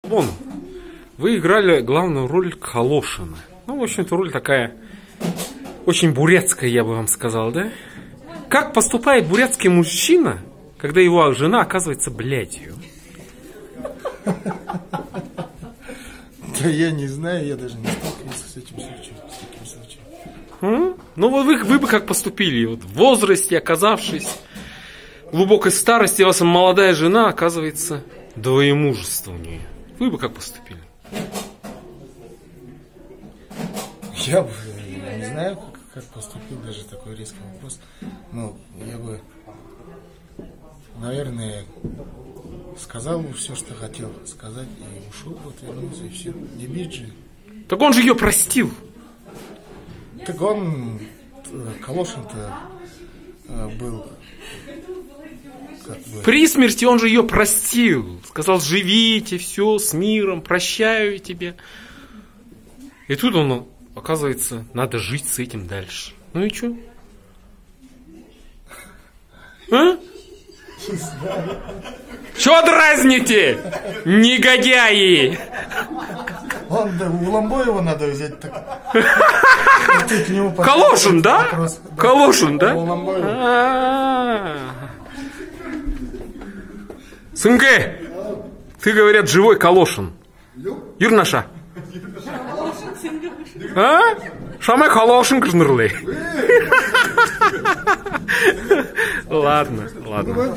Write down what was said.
Вон, вы играли главную роль Калошина. Ну, в общем-то, роль такая очень бурятская, я бы вам сказал, да? Как поступает бурятский мужчина, когда его жена оказывается блядью? Да я не знаю, я даже не сталкивался с этим случаем. Ну, вот вы бы как поступили? Вот в возрасте, оказавшись в глубокой старости, у вас молодая жена оказывается двоемужество у нее. Вы бы как поступили? Я бы не знаю, как поступил, даже такой резкий вопрос. Но я бы, наверное, сказал бы все, что хотел сказать, и ушел, вот вернулся, и все. Не бить же. Так он же ее простил. Так он, Калошин-то был как бы... При смерти он же ее простил. Сказал, живите, все, с миром, прощаю тебе. И тут он, оказывается, надо жить с этим дальше. Ну и что? А? Чё дразните, негодяи? Он, да, у Ламбоева надо взять так. Калошин, да? Калошин, да? Сынке, ты, говорят, живой Калошин. Юрнаша. А? Шамай Калошин кыжнырлы. Ладно, ладно.